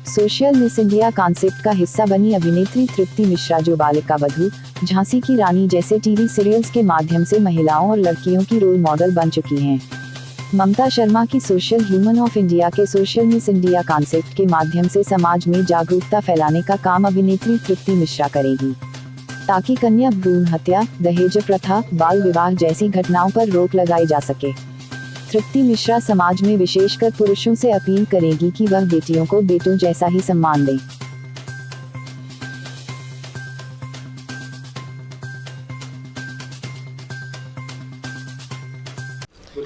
Social miss India concept का हिस्सा बनी अभिनेत्री तृप्ति मिश्रा, जो बालिका वधू, झांसी की रानी जैसे टीवी सीरियल्स के माध्यम से महिलाओं और लड़कियों की रोल मॉडल बन चुकी हैं। ममता शर्मा की सोशल ह्यूमन ऑफ इंडिया के सोशल मिस इंडिया कॉन्सेप्ट के माध्यम से समाज में जागरूकता फैलाने का काम अभिनेत्री तृप्ति मिश्रा करेगी, ताकि कन्या भ्रूण हत्या, दहेज प्रथा, बाल विवाह जैसी घटनाओं पर रोक लगाई जा सके। तृप्ति मिश्रा समाज में विशेषकर पुरुषों से अपील करेगी कि वह बेटियों को बेटों जैसा ही सम्मान दें।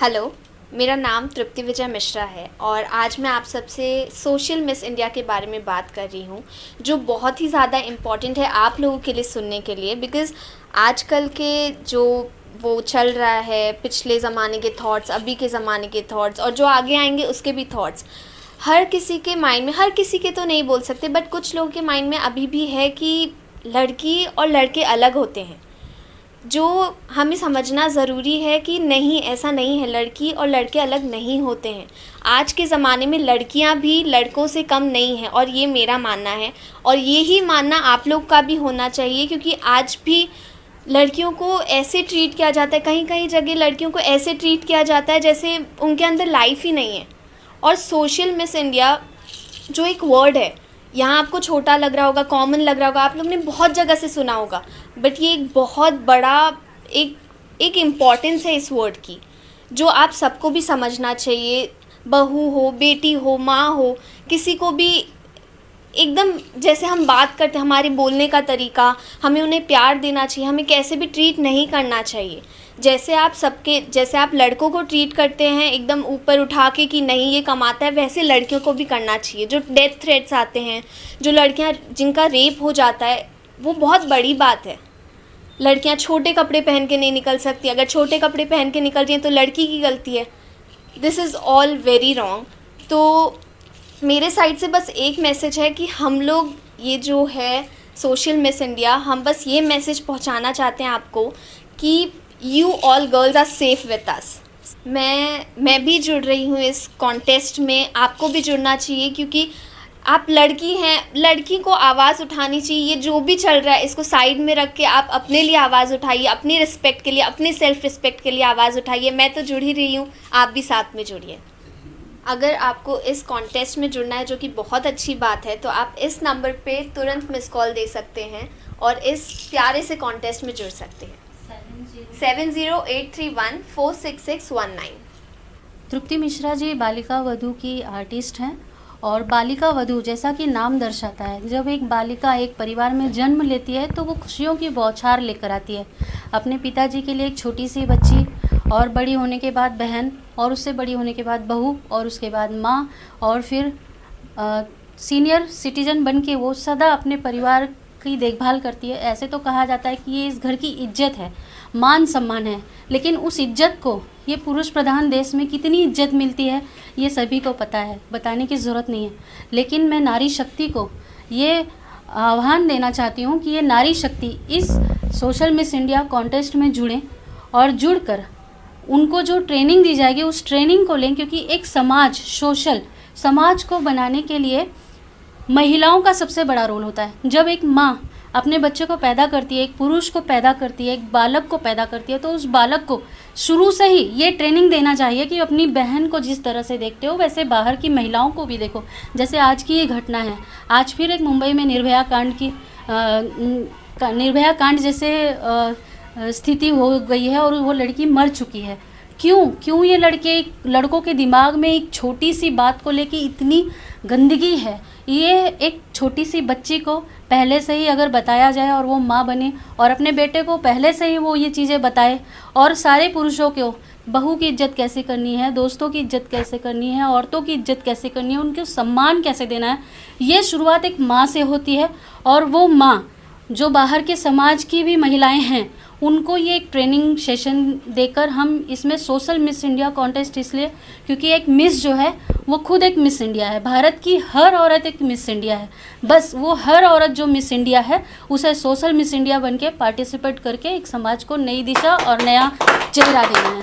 हेलो, मेरा नाम तृप्ति विजय मिश्रा है और आज मैं आप सबसे सोशल मिस इंडिया के बारे में बात कर रही हूँ, जो बहुत ही ज़्यादा इम्पॉर्टेंट है आप लोगों के लिए सुनने के लिए। बिकॉज़ आजकल के जो वो चल रहा है, पिछले ज़माने के थॉट्स, अभी के ज़माने के थॉट्स और जो आगे आएंगे उसके भी थॉट्स, हर किसी के माइंड में, हर किसी के तो नहीं बोल सकते बट कुछ लोगों के माइंड में अभी भी है कि लड़की और लड़के अलग होते हैं, जो हमें समझना ज़रूरी है कि नहीं, ऐसा नहीं है। लड़की और लड़के अलग नहीं होते हैं। आज के ज़माने में लड़कियां भी लड़कों से कम नहीं हैं और ये मेरा मानना है और यही मानना आप लोग का भी होना चाहिए, क्योंकि आज भी लड़कियों को ऐसे ट्रीट किया जाता है, कहीं कहीं जगह लड़कियों को ऐसे ट्रीट किया जाता है जैसे उनके अंदर लाइफ ही नहीं है। और सोशल मिस इंडिया जो एक वर्ड है, यहाँ आपको छोटा लग रहा होगा, कॉमन लग रहा होगा, आप लोग ने बहुत जगह से सुना होगा, बट ये एक बहुत बड़ा एक इम्पॉर्टेंस है इस वर्ड की, जो आप सबको भी समझना चाहिए। बहू हो, बेटी हो, माँ हो, किसी को भी एकदम जैसे हम बात करते हैं, हमारे बोलने का तरीका, हमें उन्हें प्यार देना चाहिए, हमें कैसे भी ट्रीट नहीं करना चाहिए। जैसे आप लड़कों को ट्रीट करते हैं एकदम ऊपर उठा के कि नहीं ये कमाता है, वैसे लड़कियों को भी करना चाहिए। जो डेथ थ्रेट्स आते हैं, जो लड़कियां जिनका रेप हो जाता है, वो बहुत बड़ी बात है। लड़कियां छोटे कपड़े पहन के नहीं निकल सकती, अगर छोटे कपड़े पहन के निकल रही हैं तो लड़की की गलती है। This is all very wrong. तो मेरे साइड से बस एक मैसेज है कि हम लोग ये जो है सोशल मिस इंडिया, हम बस ये मैसेज पहुंचाना चाहते हैं आपको कि you all girls are safe with us. मैं भी जुड़ रही हूँ इस कॉन्टेस्ट में, आपको भी जुड़ना चाहिए, क्योंकि आप लड़की हैं, लड़की को आवाज़ उठानी चाहिए। ये जो भी चल रहा है इसको साइड में रख के आप अपने लिए आवाज़ उठाइए, अपनी रिस्पेक्ट के लिए, अपनी सेल्फ रिस्पेक्ट के लिए आवाज़ उठाइए। मैं तो जुड़ ही रही हूँ, आप भी साथ में जुड़िए। अगर आपको इस कॉन्टेस्ट में जुड़ना है, जो कि बहुत अच्छी बात है, तो आप इस नंबर पे तुरंत मिस कॉल दे सकते हैं और इस प्यारे से कॉन्टेस्ट में जुड़ सकते हैं। 7083146619। तृप्ति मिश्रा जी बालिका वधू की आर्टिस्ट हैं और बालिका वधू जैसा कि नाम दर्शाता है, जब एक बालिका एक परिवार में जन्म लेती है तो वो खुशियों की बौछार लेकर आती है। अपने पिताजी के लिए एक छोटी सी बच्ची, और बड़ी होने के बाद बहन, और उससे बड़ी होने के बाद बहू, और उसके बाद माँ, और फिर सीनियर सिटीजन बन के वो सदा अपने परिवार की देखभाल करती है। ऐसे तो कहा जाता है कि ये इस घर की इज्जत है, मान सम्मान है, लेकिन उस इज्जत को ये पुरुष प्रधान देश में कितनी इज्जत मिलती है ये सभी को पता है, बताने की ज़रूरत नहीं है। लेकिन मैं नारी शक्ति को ये आह्वान देना चाहती हूँ कि ये नारी शक्ति इस सोशल मिस इंडिया कॉन्टेस्ट में जुड़ें और जुड़कर उनको जो ट्रेनिंग दी जाएगी उस ट्रेनिंग को लें, क्योंकि एक सोशल समाज को बनाने के लिए महिलाओं का सबसे बड़ा रोल होता है। जब एक माँ अपने बच्चे को पैदा करती है, एक पुरुष को पैदा करती है, एक बालक को पैदा करती है, तो उस बालक को शुरू से ही ये ट्रेनिंग देना चाहिए कि अपनी बहन को जिस तरह से देखते हो वैसे बाहर की महिलाओं को भी देखो। जैसे आज की ये घटना है, आज फिर एक मुंबई में निर्भया कांड जैसे स्थिति हो गई है और वो लड़की मर चुकी है। क्यों ये लड़कों के दिमाग में एक छोटी सी बात को लेके इतनी गंदगी है। ये एक छोटी सी बच्ची को पहले से ही अगर बताया जाए और वो माँ बने और अपने बेटे को पहले से ही वो ये चीज़ें बताए, और सारे पुरुषों को बहू की इज्जत कैसे करनी है, दोस्तों की इज्जत कैसे करनी है, औरतों की इज्जत कैसे करनी है, उनको सम्मान कैसे देना है, ये शुरुआत एक माँ से होती है। और वो माँ जो बाहर के समाज की भी महिलाएं हैं उनको ये एक ट्रेनिंग सेशन देकर हम इसमें सोशल मिस इंडिया कॉन्टेस्ट, इसलिए क्योंकि एक मिस जो है वो खुद एक मिस इंडिया है। भारत की हर औरत एक मिस इंडिया है। बस वो हर औरत जो मिस इंडिया है उसे सोशल मिस इंडिया बन के पार्टिसिपेट करके एक समाज को नई दिशा और नया चेहरा देना है।